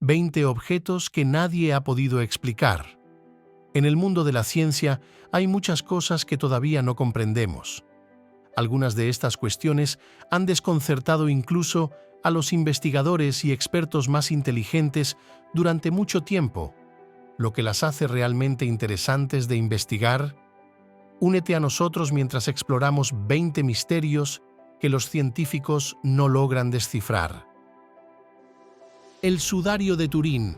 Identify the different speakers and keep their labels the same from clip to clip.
Speaker 1: 20 objetos que nadie ha podido explicar. En el mundo de la ciencia hay muchas cosas que todavía no comprendemos. Algunas de estas cuestiones han desconcertado incluso a los investigadores y expertos más inteligentes durante mucho tiempo, lo que las hace realmente interesantes de investigar. Únete a nosotros mientras exploramos 20 misterios que los científicos no logran descifrar. El sudario de Turín.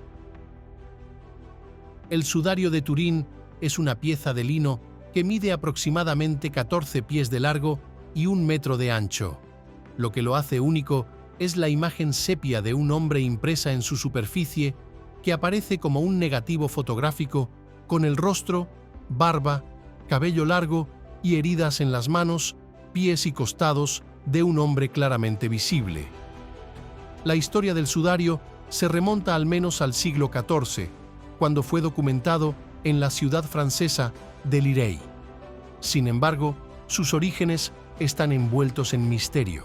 Speaker 1: El sudario de Turín es una pieza de lino que mide aproximadamente 14 pies de largo y 1 metro de ancho. Lo que lo hace único es la imagen sepia de un hombre impresa en su superficie que aparece como un negativo fotográfico con el rostro, barba, cabello largo y heridas en las manos, pies y costados de un hombre claramente visible. La historia del sudario se remonta al menos al siglo XIV, cuando fue documentado en la ciudad francesa de Lirey. Sin embargo, sus orígenes están envueltos en misterio.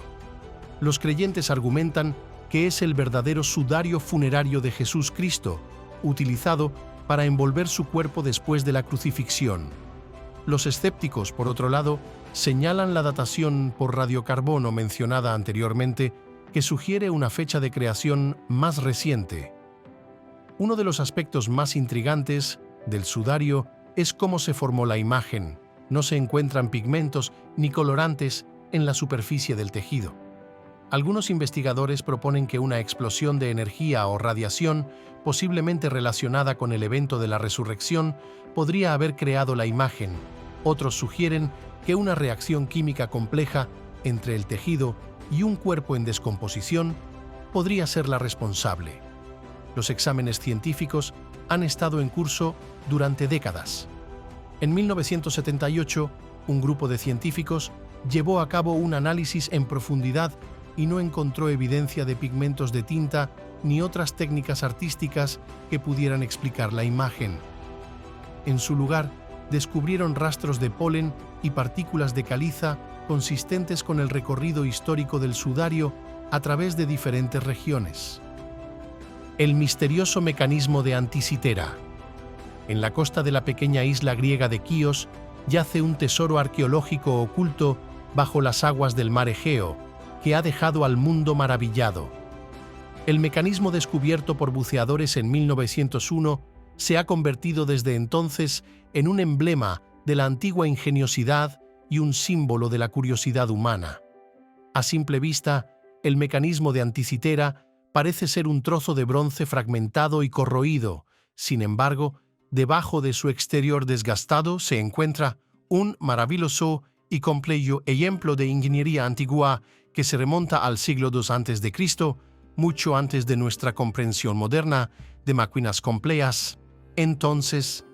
Speaker 1: Los creyentes argumentan que es el verdadero sudario funerario de Jesús Cristo, utilizado para envolver su cuerpo después de la crucifixión. Los escépticos, por otro lado, señalan la datación por radiocarbono mencionada anteriormente, que sugiere una fecha de creación más reciente. Uno de los aspectos más intrigantes del sudario es cómo se formó la imagen. No se encuentran pigmentos ni colorantes en la superficie del tejido. Algunos investigadores proponen que una explosión de energía o radiación, posiblemente relacionada con el evento de la resurrección, podría haber creado la imagen. Otros sugieren que una reacción química compleja entre el tejido y un cuerpo en descomposición podría ser la responsable. Los exámenes científicos han estado en curso durante décadas. En 1978, un grupo de científicos llevó a cabo un análisis en profundidad y no encontró evidencia de pigmentos de tinta ni otras técnicas artísticas que pudieran explicar la imagen. En su lugar, descubrieron rastros de polen y partículas de caliza consistentes con el recorrido histórico del sudario a través de diferentes regiones. El misterioso mecanismo de Antisitera. En la costa de la pequeña isla griega de Quíos yace un tesoro arqueológico oculto bajo las aguas del mar Egeo, que ha dejado al mundo maravillado. El mecanismo descubierto por buceadores en 1901 se ha convertido desde entonces en un emblema de la antigua ingeniosidad y un símbolo de la curiosidad humana. A simple vista, el mecanismo de Antisitera parece ser un trozo de bronce fragmentado y corroído. Sin embargo, debajo de su exterior desgastado se encuentra un maravilloso y complejo ejemplo de ingeniería antigua que se remonta al siglo II a.C., mucho antes de nuestra comprensión moderna de máquinas complejas. Entonces,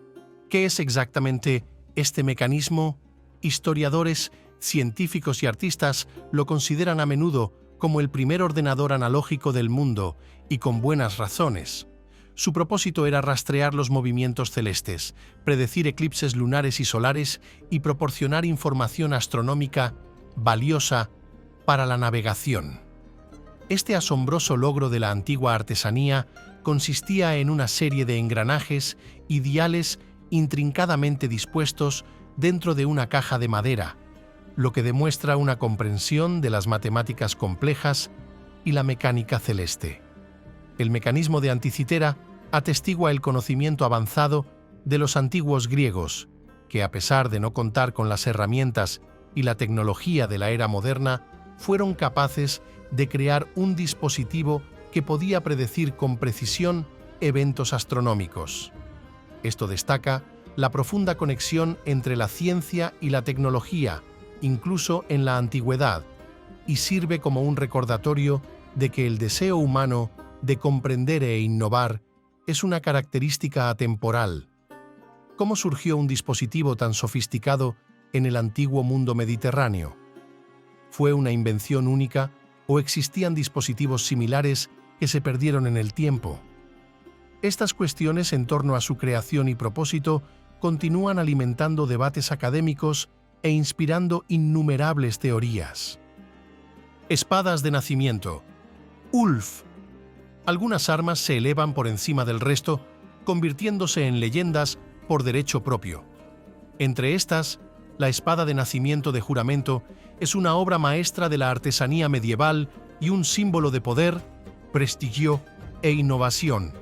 Speaker 1: ¿qué es exactamente este mecanismo? Historiadores, científicos y artistas lo consideran a menudo como el primer ordenador analógico del mundo, y con buenas razones. Su propósito era rastrear los movimientos celestes, predecir eclipses lunares y solares y proporcionar información astronómica valiosa para la navegación. Este asombroso logro de la antigua artesanía consistía en una serie de engranajes y diales intrincadamente dispuestos dentro de una caja de madera, lo que demuestra una comprensión de las matemáticas complejas y la mecánica celeste. El mecanismo de Antisitera atestigua el conocimiento avanzado de los antiguos griegos, que a pesar de no contar con las herramientas y la tecnología de la era moderna, fueron capaces de crear un dispositivo que podía predecir con precisión eventos astronómicos. Esto destaca la profunda conexión entre la ciencia y la tecnología, incluso en la antigüedad, y sirve como un recordatorio de que el deseo humano de comprender e innovar es una característica atemporal. ¿Cómo surgió un dispositivo tan sofisticado en el antiguo mundo mediterráneo? ¿Fue una invención única o existían dispositivos similares que se perdieron en el tiempo? Estas cuestiones en torno a su creación y propósito continúan alimentando debates académicos e inspirando innumerables teorías. Espadas de nacimiento. Ulf. Algunas armas se elevan por encima del resto, convirtiéndose en leyendas por derecho propio. Entre estas, la espada de nacimiento de juramento es una obra maestra de la artesanía medieval y un símbolo de poder, prestigio e innovación.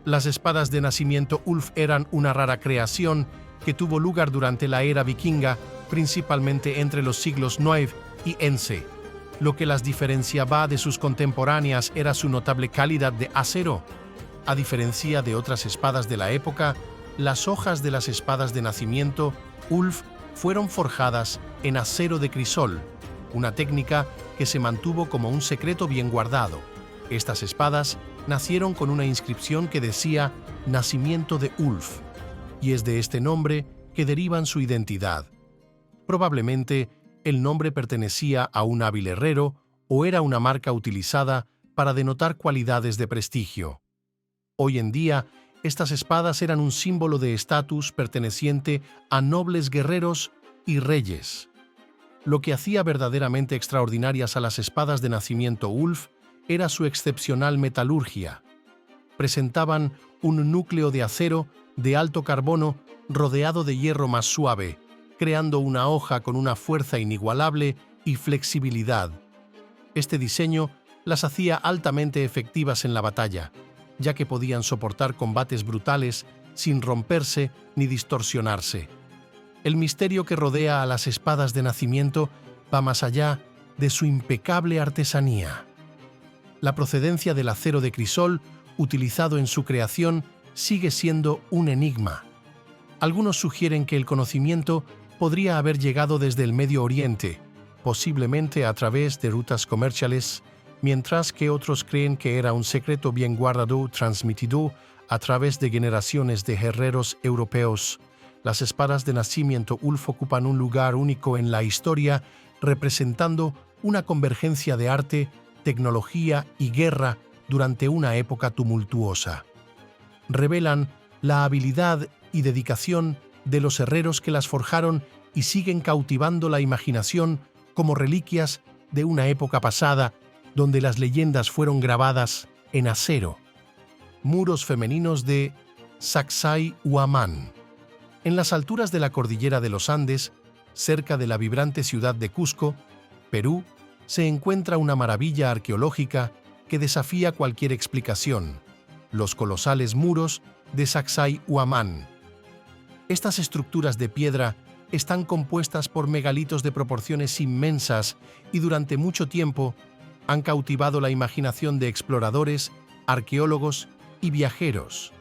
Speaker 1: Las espadas de nacimiento Ulf eran una rara creación que tuvo lugar durante la era vikinga, principalmente entre los siglos IX y XI. Lo que las diferenciaba de sus contemporáneas era su notable calidad de acero. A diferencia de otras espadas de la época, las hojas de las espadas de nacimiento Ulf fueron forjadas en acero de crisol, una técnica que se mantuvo como un secreto bien guardado. Estas espadas nacieron con una inscripción que decía «Nacimiento de Ulf», y es de este nombre que derivan su identidad. Probablemente el nombre pertenecía a un hábil herrero o era una marca utilizada para denotar cualidades de prestigio. Hoy en día, estas espadas eran un símbolo de estatus perteneciente a nobles guerreros y reyes. Lo que hacía verdaderamente extraordinarias a las espadas de nacimiento Ulf era su excepcional metalurgia. Presentaban un núcleo de acero de alto carbono rodeado de hierro más suave, creando una hoja con una fuerza inigualable y flexibilidad. Este diseño las hacía altamente efectivas en la batalla, ya que podían soportar combates brutales sin romperse ni distorsionarse. El misterio que rodea a las espadas de nacimiento va más allá de su impecable artesanía. La procedencia del acero de crisol utilizado en su creación sigue siendo un enigma. Algunos sugieren que el conocimiento podría haber llegado desde el Medio Oriente, posiblemente a través de rutas comerciales, mientras que otros creen que era un secreto bien guardado transmitido a través de generaciones de guerreros europeos. Las espadas de nacimiento Ulf ocupan un lugar único en la historia, representando una convergencia de arte, tecnología y guerra durante una época tumultuosa. Revelan la habilidad y dedicación de los herreros que las forjaron y siguen cautivando la imaginación como reliquias de una época pasada donde las leyendas fueron grabadas en acero. Muros femeninos de Sacsayhuamán. En las alturas de la cordillera de los Andes, cerca de la vibrante ciudad de Cusco, Perú, se encuentra una maravilla arqueológica que desafía cualquier explicación: los colosales muros de Sacsayhuamán. Estas estructuras de piedra están compuestas por megalitos de proporciones inmensas y durante mucho tiempo han cautivado la imaginación de exploradores, arqueólogos y viajeros.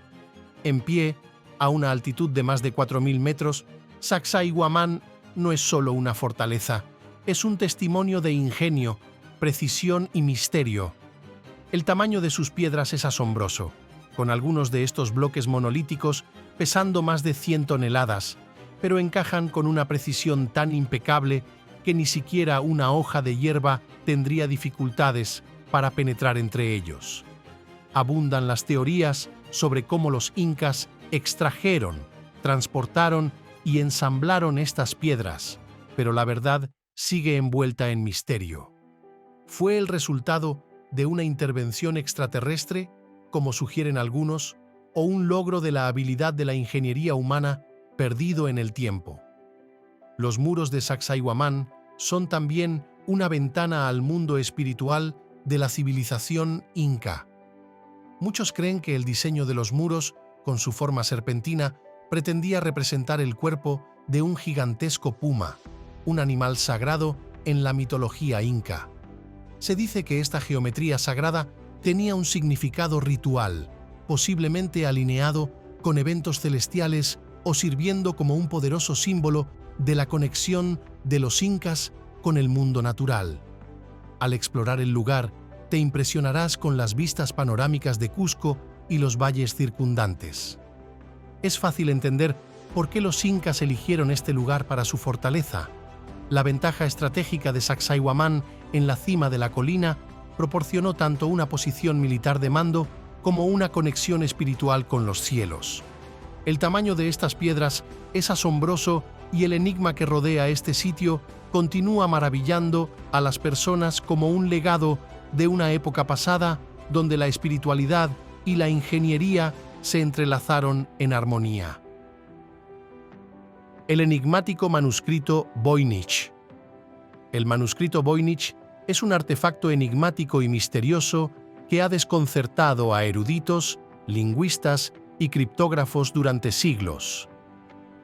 Speaker 1: En pie, a una altitud de más de 4.000 metros, Sacsayhuamán no es solo una fortaleza, es un testimonio de ingenio, precisión y misterio. El tamaño de sus piedras es asombroso, con algunos de estos bloques monolíticos pesando más de 100 toneladas, pero encajan con una precisión tan impecable que ni siquiera una hoja de hierba tendría dificultades para penetrar entre ellos. Abundan las teorías sobre cómo los incas extrajeron, transportaron y ensamblaron estas piedras, pero la verdad sigue envuelta en misterio. ¿Fue el resultado de una intervención extraterrestre, como sugieren algunos, o un logro de la habilidad de la ingeniería humana perdido en el tiempo? Los muros de Sacsayhuamán son también una ventana al mundo espiritual de la civilización inca. Muchos creen que el diseño de los muros, con su forma serpentina, pretendía representar el cuerpo de un gigantesco puma, un animal sagrado en la mitología inca. Se dice que esta geometría sagrada tenía un significado ritual, posiblemente alineado con eventos celestiales o sirviendo como un poderoso símbolo de la conexión de los incas con el mundo natural. Al explorar el lugar, te impresionarás con las vistas panorámicas de Cusco y los valles circundantes. Es fácil entender por qué los incas eligieron este lugar para su fortaleza. La ventaja estratégica de Sacsayhuamán en la cima de la colina proporcionó tanto una posición militar de mando como una conexión espiritual con los cielos. El tamaño de estas piedras es asombroso y el enigma que rodea este sitio continúa maravillando a las personas como un legado de una época pasada donde la espiritualidad y la ingeniería se entrelazaron en armonía. El enigmático manuscrito Voynich. El manuscrito Voynich es un artefacto enigmático y misterioso que ha desconcertado a eruditos, lingüistas y criptógrafos durante siglos.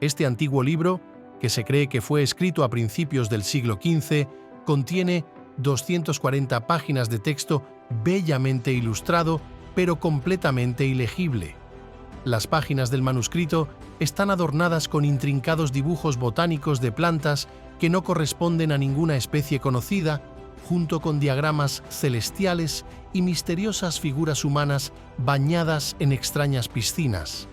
Speaker 1: Este antiguo libro, que se cree que fue escrito a principios del siglo XV, contiene 240 páginas de texto bellamente ilustrado, pero completamente ilegible. Las páginas del manuscrito están adornadas con intrincados dibujos botánicos de plantas que no corresponden a ninguna especie conocida, junto con diagramas celestiales y misteriosas figuras humanas bañadas en extrañas piscinas.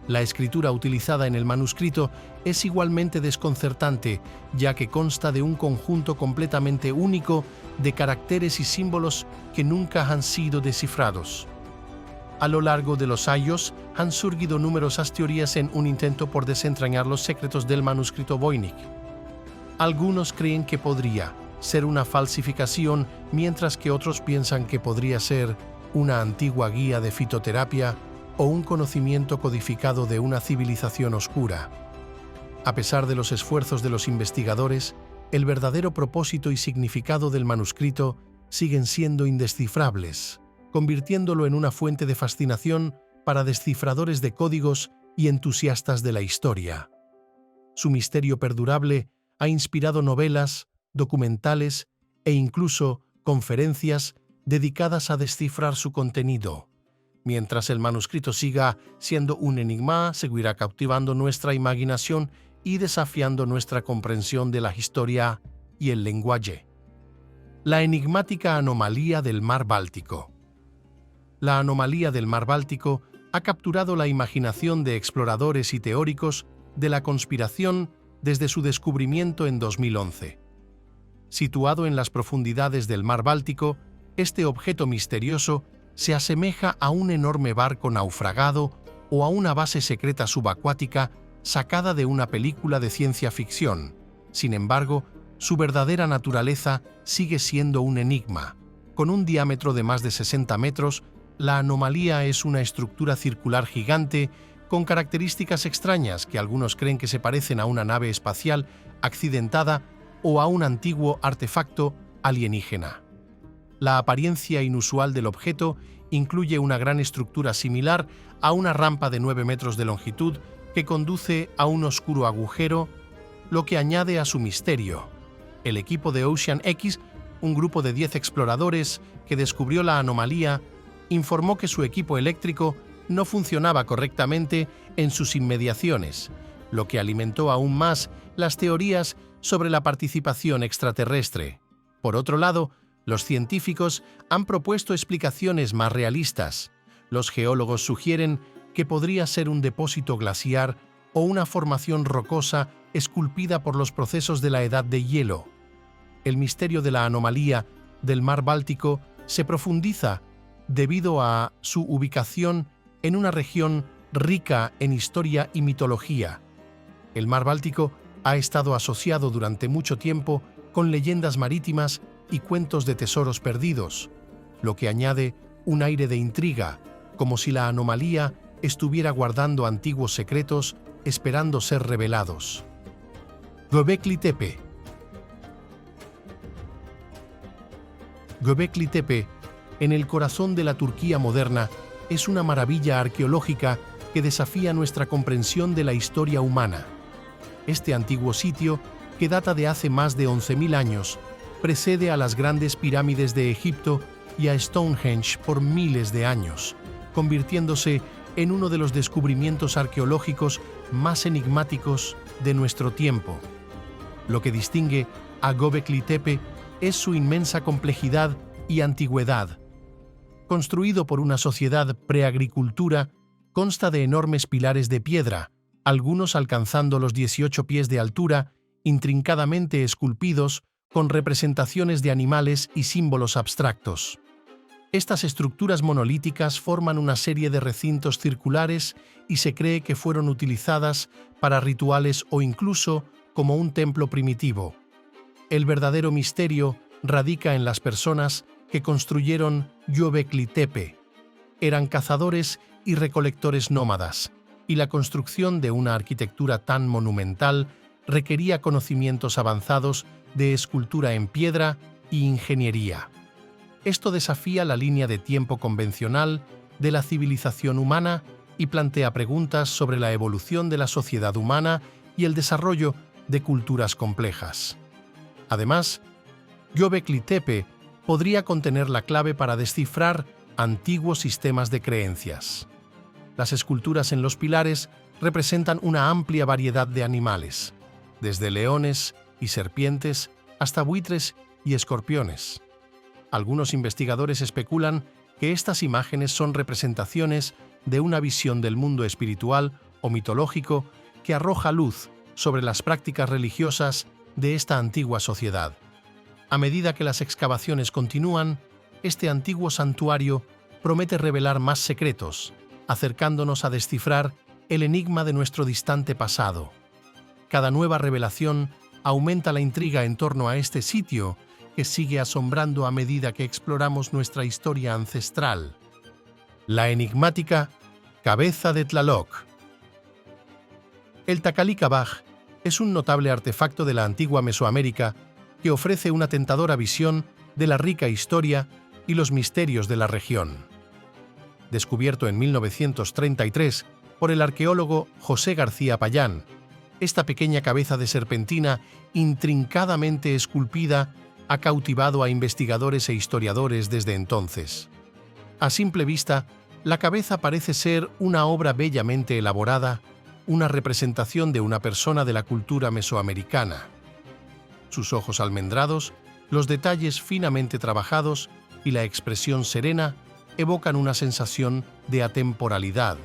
Speaker 1: La escritura utilizada en el manuscrito es igualmente desconcertante, ya que consta de un conjunto completamente único de caracteres y símbolos que nunca han sido descifrados. A lo largo de los años han surgido numerosas teorías en un intento por desentrañar los secretos del manuscrito Voynich. Algunos creen que podría ser una falsificación, mientras que otros piensan que podría ser una antigua guía de fitoterapia o un conocimiento codificado de una civilización oscura. A pesar de los esfuerzos de los investigadores, el verdadero propósito y significado del manuscrito siguen siendo indescifrables, convirtiéndolo en una fuente de fascinación para descifradores de códigos y entusiastas de la historia. Su misterio perdurable ha inspirado novelas, documentales e incluso conferencias dedicadas a descifrar su contenido. Mientras el manuscrito siga siendo un enigma, seguirá cautivando nuestra imaginación y desafiando nuestra comprensión de la historia y el lenguaje. La enigmática anomalía del mar Báltico. La anomalía del mar Báltico ha capturado la imaginación de exploradores y teóricos de la conspiración desde su descubrimiento en 2011. Situado en las profundidades del mar Báltico, este objeto misterioso se asemeja a un enorme barco naufragado o a una base secreta subacuática sacada de una película de ciencia ficción. Sin embargo, su verdadera naturaleza sigue siendo un enigma. Con un diámetro de más de 60 metros, la anomalía es una estructura circular gigante con características extrañas que algunos creen que se parecen a una nave espacial accidentada o a un antiguo artefacto alienígena. La apariencia inusual del objeto incluye una gran estructura similar a una rampa de 9 metros de longitud que conduce a un oscuro agujero, lo que añade a su misterio. El equipo de Ocean X, un grupo de 10 exploradores que descubrió la anomalía, informó que su equipo eléctrico no funcionaba correctamente en sus inmediaciones, lo que alimentó aún más las teorías sobre la participación extraterrestre. Por otro lado, los científicos han propuesto explicaciones más realistas. Los geólogos sugieren que podría ser un depósito glaciar o una formación rocosa esculpida por los procesos de la edad de hielo. El misterio de la anomalía del mar Báltico se profundiza debido a su ubicación en una región rica en historia y mitología. El mar Báltico ha estado asociado durante mucho tiempo con leyendas marítimas y cuentos de tesoros perdidos, lo que añade un aire de intriga, como si la anomalía estuviera guardando antiguos secretos esperando ser revelados. Göbekli Tepe. Göbekli Tepe, en el corazón de la Turquía moderna, es una maravilla arqueológica que desafía nuestra comprensión de la historia humana. Este antiguo sitio, que data de hace más de 11.000 años, precede a las grandes pirámides de Egipto y a Stonehenge por miles de años, convirtiéndose en uno de los descubrimientos arqueológicos más enigmáticos de nuestro tiempo. Lo que distingue a Göbekli Tepe es su inmensa complejidad y antigüedad. Construido por una sociedad preagricultura, consta de enormes pilares de piedra, algunos alcanzando los 18 pies de altura, intrincadamente esculpidos con representaciones de animales y símbolos abstractos. Estas estructuras monolíticas forman una serie de recintos circulares y se cree que fueron utilizadas para rituales o incluso como un templo primitivo. El verdadero misterio radica en las personas que construyeron Göbekli Tepe. Eran cazadores y recolectores nómadas, y la construcción de una arquitectura tan monumental requería conocimientos avanzados de escultura en piedra y ingeniería. Esto desafía la línea de tiempo convencional de la civilización humana y plantea preguntas sobre la evolución de la sociedad humana y el desarrollo de culturas complejas. Además, Göbekli Tepe podría contener la clave para descifrar antiguos sistemas de creencias. Las esculturas en los pilares representan una amplia variedad de animales, desde leones y serpientes hasta buitres y escorpiones. Algunos investigadores especulan que estas imágenes son representaciones de una visión del mundo espiritual o mitológico que arroja luz sobre las prácticas religiosas de esta antigua sociedad. A medida que las excavaciones continúan, este antiguo santuario promete revelar más secretos, acercándonos a descifrar el enigma de nuestro distante pasado. Cada nueva revelación aumenta la intriga en torno a este sitio que sigue asombrando a medida que exploramos nuestra historia ancestral. La enigmática cabeza de Tlaloc. El Tacalica-Baj es un notable artefacto de la antigua Mesoamérica que ofrece una tentadora visión de la rica historia y los misterios de la región. Descubierto en 1933 por el arqueólogo José García Payán, esta pequeña cabeza de serpentina intrincadamente esculpida ha cautivado a investigadores e historiadores desde entonces. A simple vista, la cabeza parece ser una obra bellamente elaborada, una representación de una persona de la cultura mesoamericana. Sus ojos almendrados, los detalles finamente trabajados y la expresión serena evocan una sensación de atemporalidad.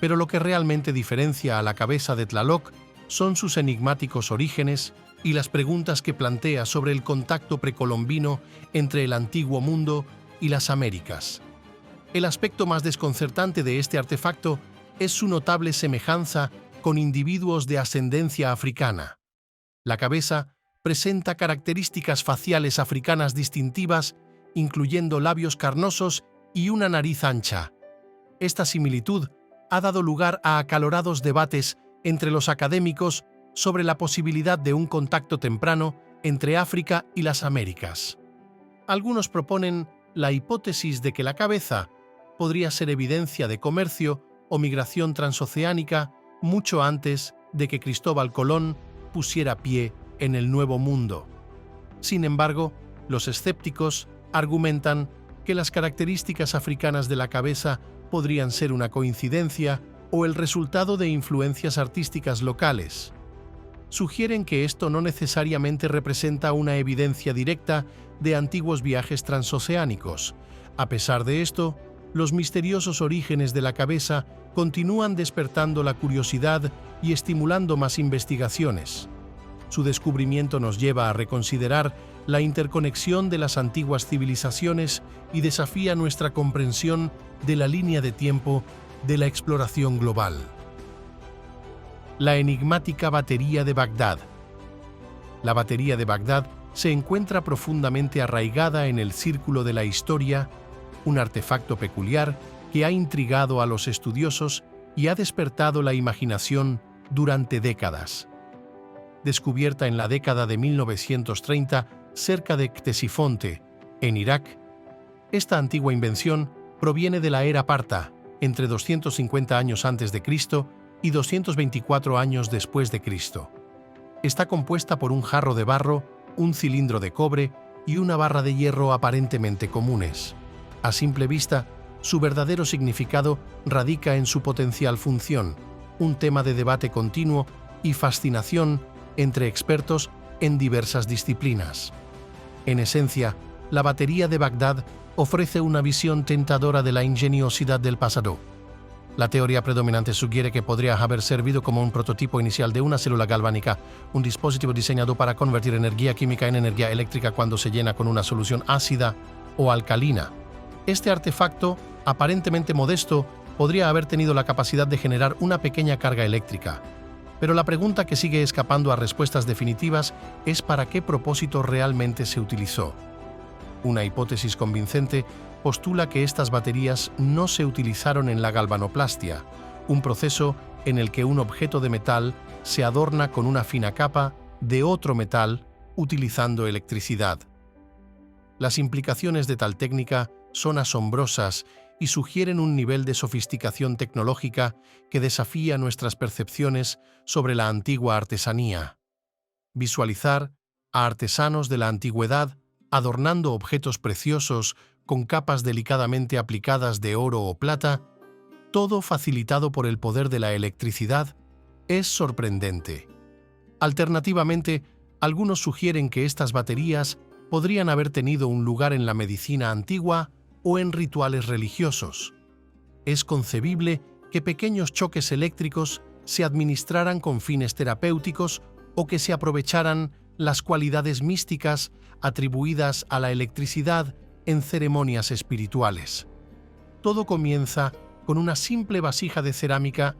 Speaker 1: Pero lo que realmente diferencia a la cabeza de Tlaloc son sus enigmáticos orígenes y las preguntas que plantea sobre el contacto precolombino entre el antiguo mundo y las Américas. El aspecto más desconcertante de este artefacto es su notable semejanza con individuos de ascendencia africana. La cabeza presenta características faciales africanas distintivas, incluyendo labios carnosos y una nariz ancha. Esta similitud ha dado lugar a acalorados debates entre los académicos sobre la posibilidad de un contacto temprano entre África y las Américas. Algunos proponen la hipótesis de que la cabeza podría ser evidencia de comercio o migración transoceánica mucho antes de que Cristóbal Colón pusiera pie en el Nuevo Mundo. Sin embargo, los escépticos argumentan que las características africanas de la cabeza podrían ser una coincidencia o el resultado de influencias artísticas locales. Sugieren que esto no necesariamente representa una evidencia directa de antiguos viajes transoceánicos. A pesar de esto, los misteriosos orígenes de la cabeza continúan despertando la curiosidad y estimulando más investigaciones. Su descubrimiento nos lleva a reconsiderar la interconexión de las antiguas civilizaciones y desafía nuestra comprensión de la línea de tiempo de la exploración global. La enigmática batería de Bagdad. La batería de Bagdad se encuentra profundamente arraigada en el círculo de la historia, un artefacto peculiar que ha intrigado a los estudiosos y ha despertado la imaginación durante décadas. Descubierta en la década de 1930 cerca de Ctesifonte, en Irak, esta antigua invención proviene de la era Parta, entre 250 años antes de Cristo y 224 años después de Cristo. Está compuesta por un jarro de barro, un cilindro de cobre y una barra de hierro aparentemente comunes. A simple vista, su verdadero significado radica en su potencial función, un tema de debate continuo y fascinación entre expertos en diversas disciplinas. En esencia, la batería de Bagdad ofrece una visión tentadora de la ingeniosidad del pasado. La teoría predominante sugiere que podría haber servido como un prototipo inicial de una célula galvánica, un dispositivo diseñado para convertir energía química en energía eléctrica cuando se llena con una solución ácida o alcalina. Este artefacto, aparentemente modesto, podría haber tenido la capacidad de generar una pequeña carga eléctrica. Pero la pregunta que sigue escapando a respuestas definitivas es ¿para qué propósito realmente se utilizó? Una hipótesis convincente postula que estas baterías no se utilizaron en la galvanoplastia, un proceso en el que un objeto de metal se adorna con una fina capa de otro metal utilizando electricidad. Las implicaciones de tal técnica son asombrosas y sugieren un nivel de sofisticación tecnológica que desafía nuestras percepciones sobre la antigua artesanía. Visualizar a artesanos de la antigüedad adornando objetos preciosos con capas delicadamente aplicadas de oro o plata, todo facilitado por el poder de la electricidad, es sorprendente. Alternativamente, algunos sugieren que estas baterías podrían haber tenido un lugar en la medicina antigua o en rituales religiosos. Es concebible que pequeños choques eléctricos se administraran con fines terapéuticos o que se aprovecharan las cualidades místicas atribuidas a la electricidad en ceremonias espirituales. Todo comienza con una simple vasija de cerámica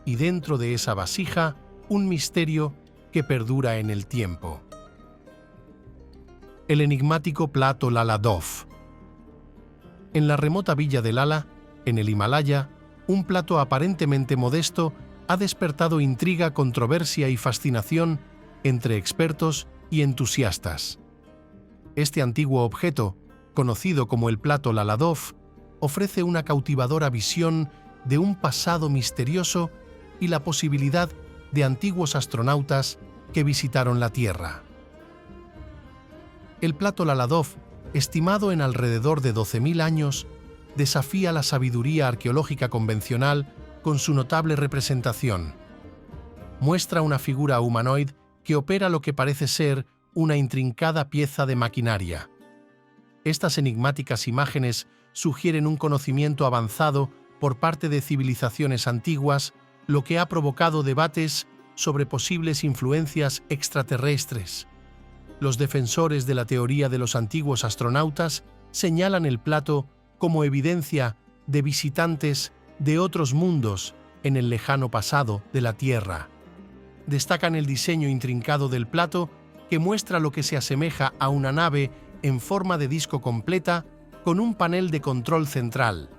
Speaker 1: y dentro de esa vasija un misterio que perdura en el tiempo. El enigmático plato Lala Dov. En la remota villa de Lala, en el Himalaya, un plato aparentemente modesto ha despertado intriga, controversia y fascinación entre expertos y entusiastas. Este antiguo objeto, conocido como el plato Lala Dov, ofrece una cautivadora visión de un pasado misterioso y la posibilidad de antiguos astronautas que visitaron la Tierra. El plato Lala Dov, estimado en alrededor de 12.000 años, desafía la sabiduría arqueológica convencional con su notable representación. Muestra una figura humanoide que opera lo que parece ser una intrincada pieza de maquinaria. Estas enigmáticas imágenes sugieren un conocimiento avanzado por parte de civilizaciones antiguas, lo que ha provocado debates sobre posibles influencias extraterrestres. Los defensores de la teoría de los antiguos astronautas señalan el plato como evidencia de visitantes de otros mundos en el lejano pasado de la Tierra. Destacan el diseño intrincado del plato, que muestra lo que se asemeja a una nave en forma de disco completa con un panel de control central.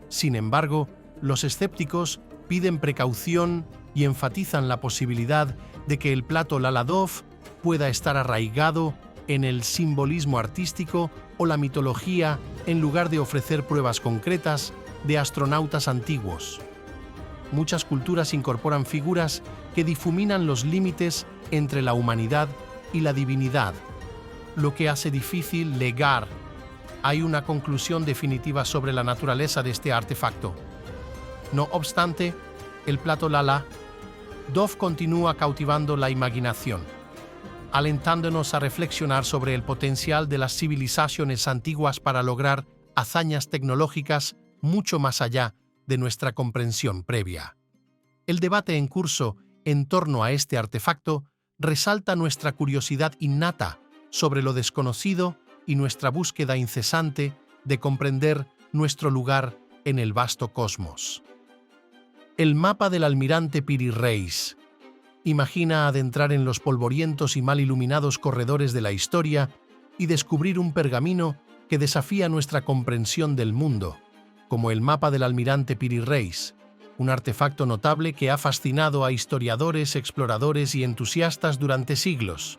Speaker 1: Sin embargo, los escépticos piden precaución y enfatizan la posibilidad de que el plato Lala Dov pueda estar arraigado en el simbolismo artístico o la mitología en lugar de ofrecer pruebas concretas de astronautas antiguos. Muchas culturas incorporan figuras que difuminan los límites entre la humanidad y la divinidad, lo que hace difícil negar. Hay una conclusión definitiva sobre la naturaleza de este artefacto. No obstante, el plato Lala Dov continúa cautivando la imaginación, alentándonos a reflexionar sobre el potencial de las civilizaciones antiguas para lograr hazañas tecnológicas mucho más allá de nuestra comprensión previa. El debate en curso en torno a este artefacto resalta nuestra curiosidad innata sobre lo desconocido y nuestra búsqueda incesante de comprender nuestro lugar en el vasto cosmos. El mapa del almirante Piri Reis. Imagina adentrar en los polvorientos y mal iluminados corredores de la historia y descubrir un pergamino que desafía nuestra comprensión del mundo, como el mapa del almirante Piri Reis, un artefacto notable que ha fascinado a historiadores, exploradores y entusiastas durante siglos.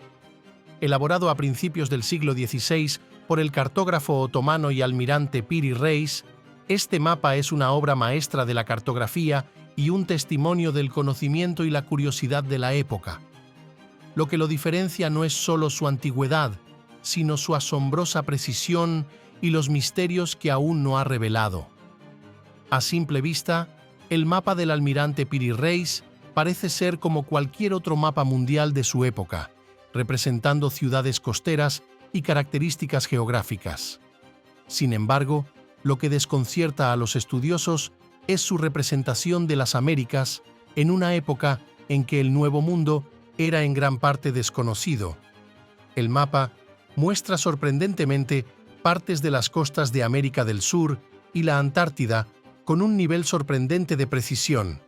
Speaker 1: Elaborado a principios del siglo XVI por el cartógrafo otomano y almirante Piri Reis, este mapa es una obra maestra de la cartografía y un testimonio del conocimiento y la curiosidad de la época. Lo que lo diferencia no es solo su antigüedad, sino su asombrosa precisión y los misterios que aún no ha revelado. A simple vista, el mapa del almirante Piri Reis parece ser como cualquier otro mapa mundial de su época, representando ciudades costeras y características geográficas. Sin embargo, lo que desconcierta a los estudiosos es su representación de las Américas en una época en que el Nuevo Mundo era en gran parte desconocido. El mapa muestra sorprendentemente partes de las costas de América del Sur y la Antártida con un nivel sorprendente de precisión.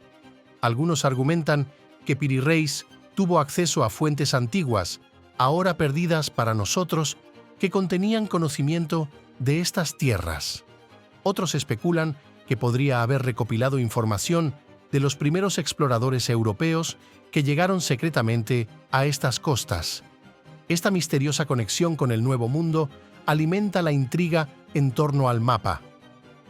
Speaker 1: Algunos argumentan que Piri Reis tuvo acceso a fuentes antiguas, ahora perdidas para nosotros, que contenían conocimiento de estas tierras. Otros especulan que podría haber recopilado información de los primeros exploradores europeos que llegaron secretamente a estas costas. Esta misteriosa conexión con el Nuevo Mundo alimenta la intriga en torno al mapa.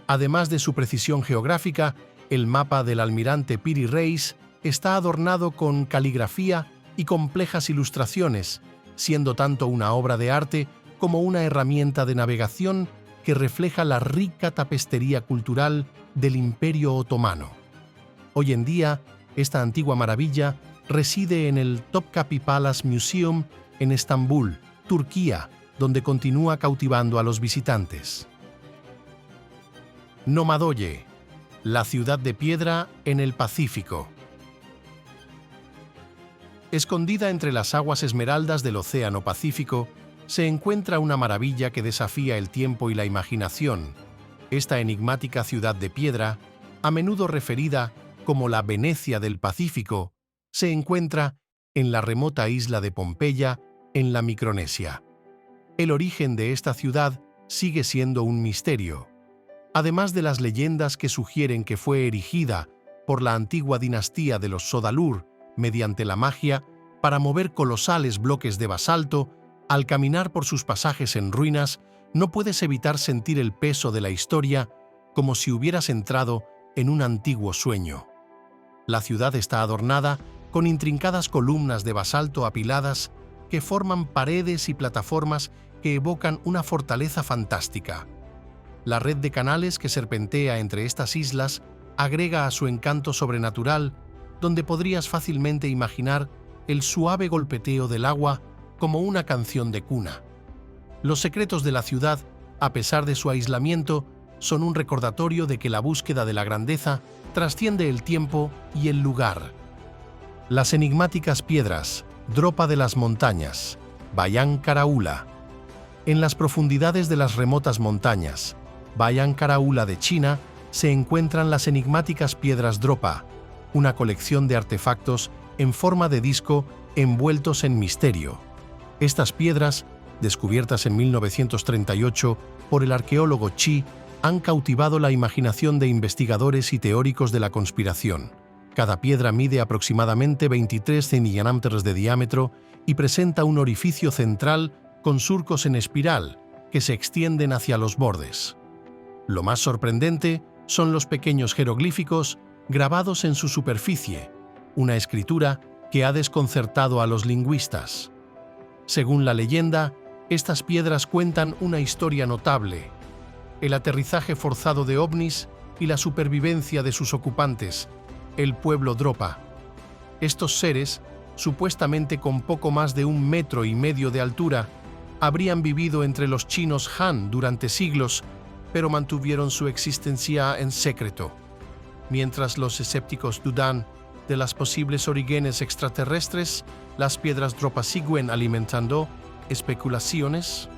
Speaker 1: Además de su precisión geográfica, el mapa del almirante Piri Reis está adornado con caligrafía y complejas ilustraciones, siendo tanto una obra de arte como una herramienta de navegación que refleja la rica tapicería cultural del Imperio Otomano. Hoy en día, esta antigua maravilla reside en el Topkapi Palace Museum en Estambul, Turquía, donde continúa cautivando a los visitantes. Nomadoye, la ciudad de piedra en el Pacífico. Escondida entre las aguas esmeraldas del Océano Pacífico, se encuentra una maravilla que desafía el tiempo y la imaginación. Esta enigmática ciudad de piedra, a menudo referida como la Venecia del Pacífico, se encuentra en la remota isla de Pompeya, en la Micronesia. El origen de esta ciudad sigue siendo un misterio. Además de las leyendas que sugieren que fue erigida por la antigua dinastía de los Sodalur mediante la magia para mover colosales bloques de basalto, al caminar por sus pasajes en ruinas, no puedes evitar sentir el peso de la historia como si hubieras entrado en un antiguo sueño. La ciudad está adornada con intrincadas columnas de basalto apiladas que forman paredes y plataformas que evocan una fortaleza fantástica. La red de canales que serpentea entre estas islas agrega a su encanto sobrenatural, donde podrías fácilmente imaginar el suave golpeteo del agua como una canción de cuna. Los secretos de la ciudad, a pesar de su aislamiento, son un recordatorio de que la búsqueda de la grandeza trasciende el tiempo y el lugar. Las enigmáticas piedras, Dropa de las montañas, Bayan Karaula. En las profundidades de las remotas montañas, Bayan Karaula de China, se encuentran las enigmáticas piedras Dropa, una colección de artefactos en forma de disco envueltos en misterio. Estas piedras, descubiertas en 1938 por el arqueólogo Chi, han cautivado la imaginación de investigadores y teóricos de la conspiración. Cada piedra mide aproximadamente 23 centímetros de diámetro y presenta un orificio central con surcos en espiral que se extienden hacia los bordes. Lo más sorprendente son los pequeños jeroglíficos grabados en su superficie, una escritura que ha desconcertado a los lingüistas. Según la leyenda, estas piedras cuentan una historia notable: el aterrizaje forzado de ovnis y la supervivencia de sus ocupantes, el pueblo Dropa. Estos seres, supuestamente con poco más de 1,5 metros de altura, habrían vivido entre los chinos Han durante siglos, pero mantuvieron su existencia en secreto. Mientras los escépticos dudan de las posibles orígenes extraterrestres, las piedras Dropa siguen alimentando especulaciones.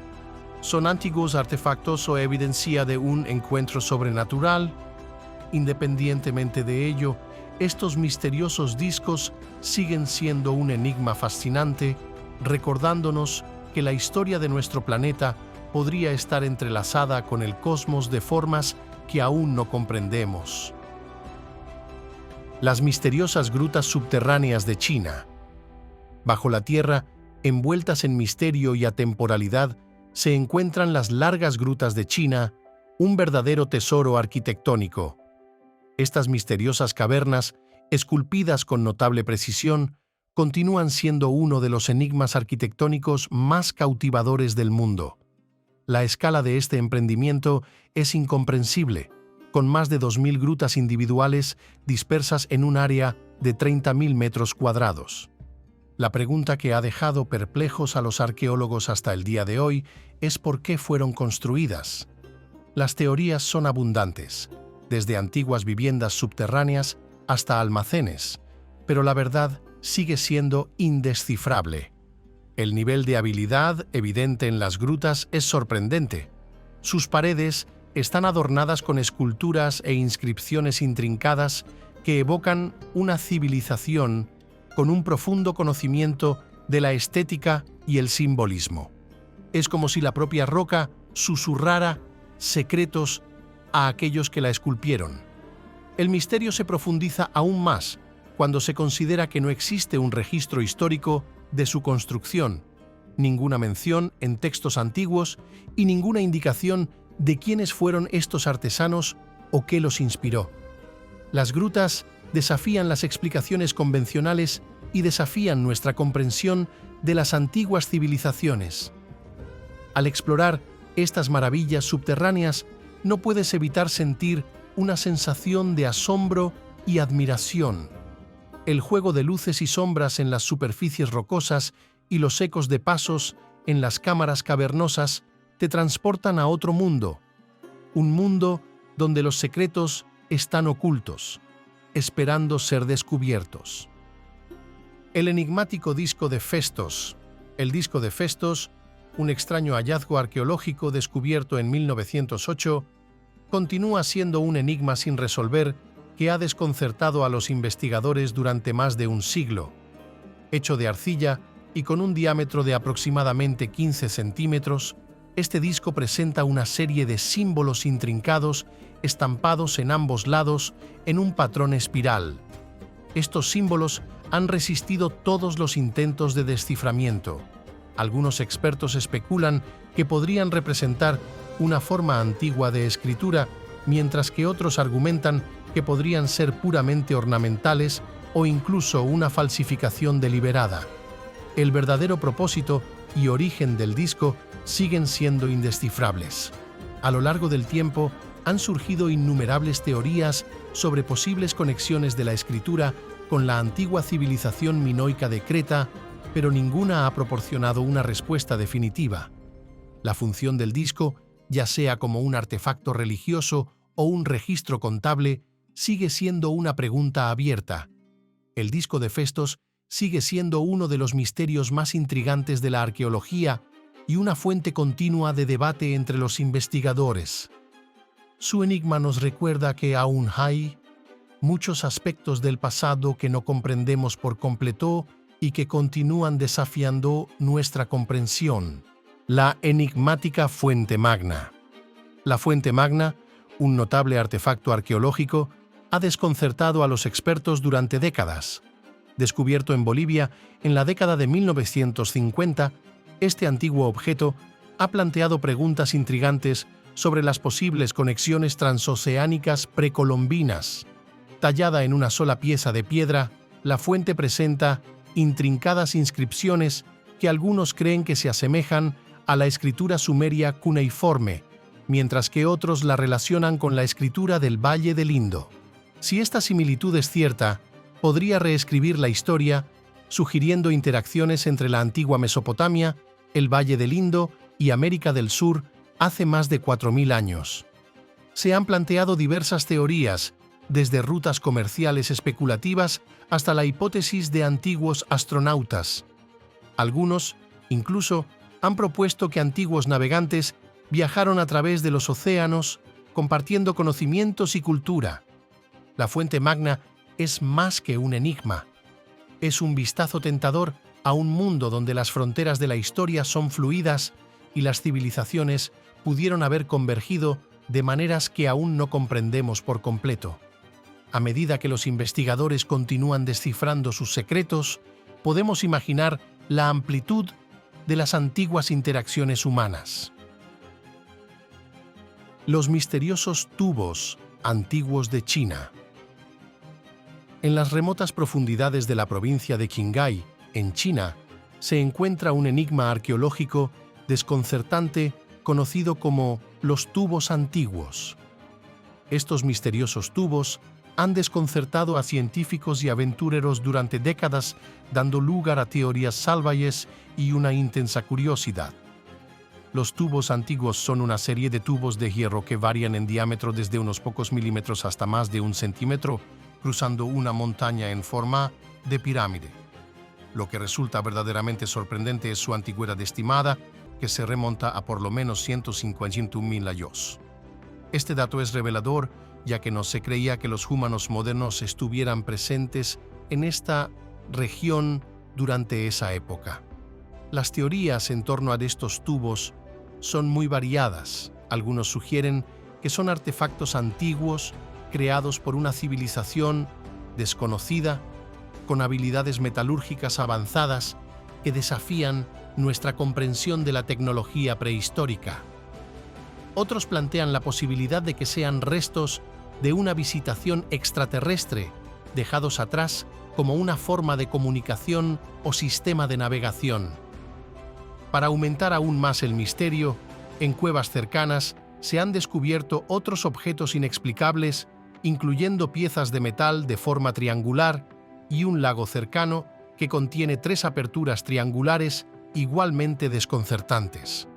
Speaker 1: ¿Son antiguos artefactos o evidencia de un encuentro sobrenatural? Independientemente de ello, estos misteriosos discos siguen siendo un enigma fascinante, recordándonos que la historia de nuestro planeta podría estar entrelazada con el cosmos de formas que aún no comprendemos. Las misteriosas grutas subterráneas de China. Bajo la tierra, envueltas en misterio y atemporalidad, se encuentran las largas grutas de China, un verdadero tesoro arquitectónico. Estas misteriosas cavernas, esculpidas con notable precisión, continúan siendo uno de los enigmas arquitectónicos más cautivadores del mundo. La escala de este emprendimiento es incomprensible, con más de 2.000 grutas individuales dispersas en un área de 30.000 metros cuadrados. La pregunta que ha dejado perplejos a los arqueólogos hasta el día de hoy es por qué fueron construidas. Las teorías son abundantes, desde antiguas viviendas subterráneas hasta almacenes, pero la verdad sigue siendo indescifrable. El nivel de habilidad evidente en las grutas es sorprendente. Sus paredes están adornadas con esculturas e inscripciones intrincadas que evocan una civilización con un profundo conocimiento de la estética y el simbolismo. Es como si la propia roca susurrara secretos a aquellos que la esculpieron. El misterio se profundiza aún más cuando se considera que no existe un registro histórico de su construcción, ninguna mención en textos antiguos y ninguna indicación de quiénes fueron estos artesanos o qué los inspiró. Las grutas desafían las explicaciones convencionales y desafían nuestra comprensión de las antiguas civilizaciones. Al explorar estas maravillas subterráneas, no puedes evitar sentir una sensación de asombro y admiración. El juego de luces y sombras en las superficies rocosas y los ecos de pasos en las cámaras cavernosas te transportan a otro mundo, un mundo donde los secretos están ocultos, esperando ser descubiertos. El enigmático disco de Festos. El disco de Festos, un extraño hallazgo arqueológico descubierto en 1908, continúa siendo un enigma sin resolver que ha desconcertado a los investigadores durante más de un siglo. Hecho de arcilla y con un diámetro de aproximadamente 15 centímetros, este disco presenta una serie de símbolos intrincados estampados en ambos lados en un patrón espiral. Estos símbolos han resistido todos los intentos de desciframiento. Algunos expertos especulan que podrían representar una forma antigua de escritura, mientras que otros argumentan que podrían ser puramente ornamentales o incluso una falsificación deliberada. El verdadero propósito y origen del disco siguen siendo indescifrables. A lo largo del tiempo, han surgido innumerables teorías sobre posibles conexiones de la escritura con la antigua civilización minoica de Creta, pero ninguna ha proporcionado una respuesta definitiva. La función del disco, ya sea como un artefacto religioso o un registro contable, sigue siendo una pregunta abierta. El disco de Festos sigue siendo uno de los misterios más intrigantes de la arqueología y una fuente continua de debate entre los investigadores. Su enigma nos recuerda que aún hay muchos aspectos del pasado que no comprendemos por completo y que continúan desafiando nuestra comprensión. La enigmática Fuente Magna. La Fuente Magna, un notable artefacto arqueológico, ha desconcertado a los expertos durante décadas. Descubierto en Bolivia en la década de 1950, este antiguo objeto ha planteado preguntas intrigantes sobre las posibles conexiones transoceánicas precolombinas. Tallada en una sola pieza de piedra, la fuente presenta intrincadas inscripciones que algunos creen que se asemejan a la escritura sumeria cuneiforme, mientras que otros la relacionan con la escritura del Valle del Indo. Si esta similitud es cierta, podría reescribir la historia, sugiriendo interacciones entre la antigua Mesopotamia, el Valle del Indo y América del Sur hace más de 4000 años. Se han planteado diversas teorías, desde rutas comerciales especulativas hasta la hipótesis de antiguos astronautas. Algunos, incluso, han propuesto que antiguos navegantes viajaron a través de los océanos, compartiendo conocimientos y cultura. La Fuente Magna es más que un enigma. Es un vistazo tentador a un mundo donde las fronteras de la historia son fluidas y las civilizaciones pudieron haber convergido de maneras que aún no comprendemos por completo. A medida que los investigadores continúan descifrando sus secretos, podemos imaginar la amplitud de las antiguas interacciones humanas. Los misteriosos tubos antiguos de China. En las remotas profundidades de la provincia de Qinghai, en China, se encuentra un enigma arqueológico desconcertante conocido como los tubos antiguos. Estos misteriosos tubos han desconcertado a científicos y aventureros durante décadas, dando lugar a teorías salvajes y una intensa curiosidad. Los tubos antiguos son una serie de tubos de hierro que varían en diámetro desde unos pocos milímetros hasta más de 1 centímetro, cruzando una montaña en forma de pirámide. Lo que resulta verdaderamente sorprendente es su antigüedad estimada, que se remonta a por lo menos 151.000 años. Este dato es revelador, ya que no se creía que los humanos modernos estuvieran presentes en esta región durante esa época. Las teorías en torno a estos tubos son muy variadas. Algunos sugieren que son artefactos antiguos creados por una civilización desconocida, con habilidades metalúrgicas avanzadas que desafían nuestra comprensión de la tecnología prehistórica. Otros plantean la posibilidad de que sean restos de una visitación extraterrestre, dejados atrás como una forma de comunicación o sistema de navegación. Para aumentar aún más el misterio, en cuevas cercanas se han descubierto otros objetos inexplicables, incluyendo piezas de metal de forma triangular y un lago cercano que contiene 3 aperturas triangulares igualmente desconcertantes.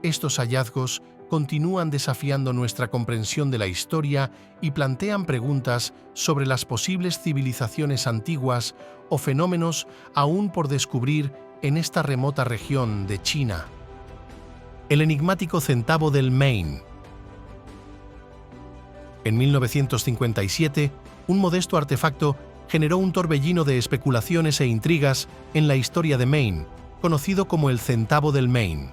Speaker 1: Estos hallazgos continúan desafiando nuestra comprensión de la historia y plantean preguntas sobre las posibles civilizaciones antiguas o fenómenos aún por descubrir en esta remota región de China. El enigmático centavo del Maine. En 1957, un modesto artefacto generó un torbellino de especulaciones e intrigas en la historia de Maine, conocido como el centavo del Maine.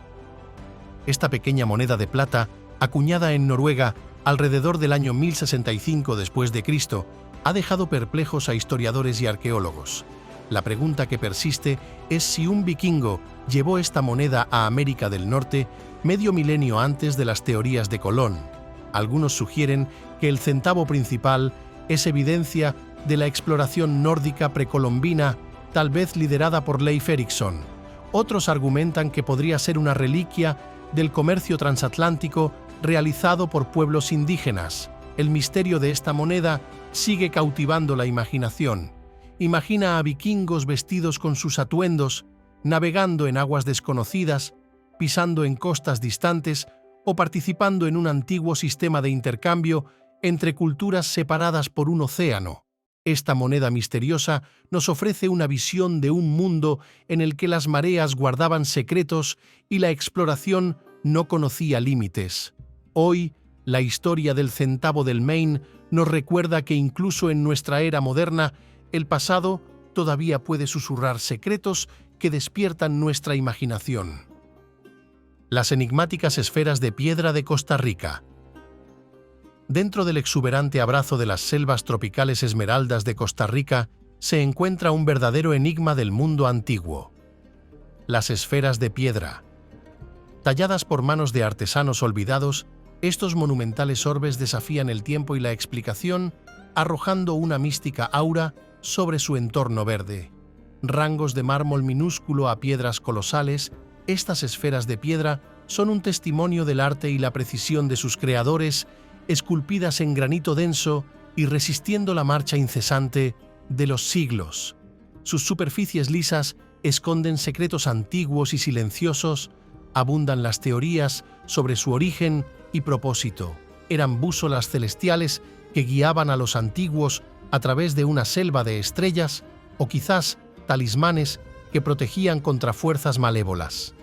Speaker 1: Esta pequeña moneda de plata, acuñada en Noruega alrededor del año 1065 después de Cristo, ha dejado perplejos a historiadores y arqueólogos. La pregunta que persiste es si un vikingo llevó esta moneda a América del Norte medio milenio antes de las teorías de Colón. Algunos sugieren que el centavo principal es evidencia de la exploración nórdica precolombina, tal vez liderada por Leif Erikson. Otros argumentan que podría ser una reliquia del comercio transatlántico realizado por pueblos indígenas. El misterio de esta moneda sigue cautivando la imaginación. Imagina a vikingos vestidos con sus atuendos, navegando en aguas desconocidas, pisando en costas distantes o participando en un antiguo sistema de intercambio entre culturas separadas por un océano. Esta moneda misteriosa nos ofrece una visión de un mundo en el que las mareas guardaban secretos y la exploración no conocía límites. Hoy, la historia del centavo del Maine nos recuerda que incluso en nuestra era moderna, el pasado todavía puede susurrar secretos que despiertan nuestra imaginación. Las enigmáticas esferas de piedra de Costa Rica. Dentro del exuberante abrazo de las selvas tropicales esmeraldas de Costa Rica se encuentra un verdadero enigma del mundo antiguo. Las esferas de piedra. Talladas por manos de artesanos olvidados, estos monumentales orbes desafían el tiempo y la explicación, arrojando una mística aura sobre su entorno verde. Rangos de mármol minúsculo a piedras colosales, estas esferas de piedra son un testimonio del arte y la precisión de sus creadores, esculpidas en granito denso y resistiendo la marcha incesante de los siglos. Sus superficies lisas esconden secretos antiguos y silenciosos, abundan las teorías sobre su origen y propósito. Eran búsolas celestiales que guiaban a los antiguos a través de una selva de estrellas, o quizás talismanes que protegían contra fuerzas malévolas.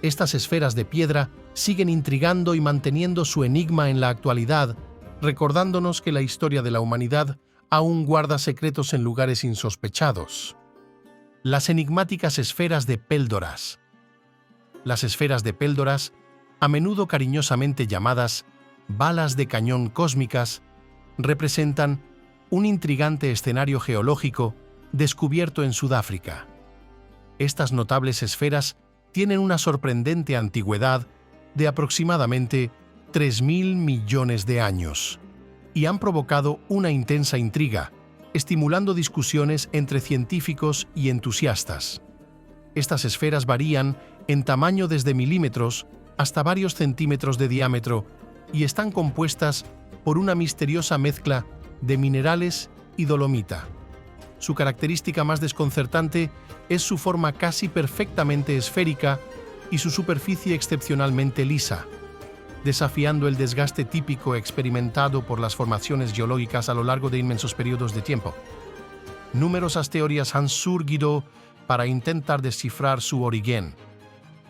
Speaker 1: Estas esferas de piedra siguen intrigando y manteniendo su enigma en la actualidad, recordándonos que la historia de la humanidad aún guarda secretos en lugares insospechados. Las enigmáticas esferas de Példoras. Las esferas de Példoras, a menudo cariñosamente llamadas balas de cañón cósmicas, representan un intrigante escenario geológico descubierto en Sudáfrica. Estas notables esferas tienen una sorprendente antigüedad de aproximadamente 3.000 millones de años y han provocado una intensa intriga, estimulando discusiones entre científicos y entusiastas. Estas esferas varían en tamaño desde milímetros hasta varios centímetros de diámetro y están compuestas por una misteriosa mezcla de minerales y dolomita. Su característica más desconcertante es su forma casi perfectamente esférica y su superficie excepcionalmente lisa, desafiando el desgaste típico experimentado por las formaciones geológicas a lo largo de inmensos periodos de tiempo. Numerosas teorías han surgido para intentar descifrar su origen.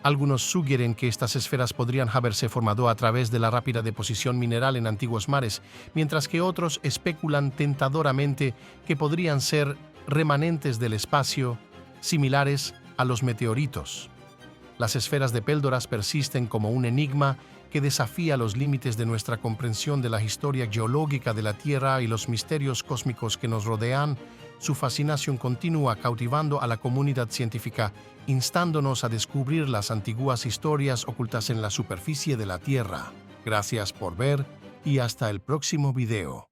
Speaker 1: Algunos sugieren que estas esferas podrían haberse formado a través de la rápida deposición mineral en antiguos mares, mientras que otros especulan tentadoramente que podrían ser remanentes del espacio, similares a los meteoritos. Las esferas de Példoras persisten como un enigma que desafía los límites de nuestra comprensión de la historia geológica de la Tierra y los misterios cósmicos que nos rodean. Su fascinación continúa cautivando a la comunidad científica, instándonos a descubrir las antiguas historias ocultas en la superficie de la Tierra. Gracias por ver y hasta el próximo video.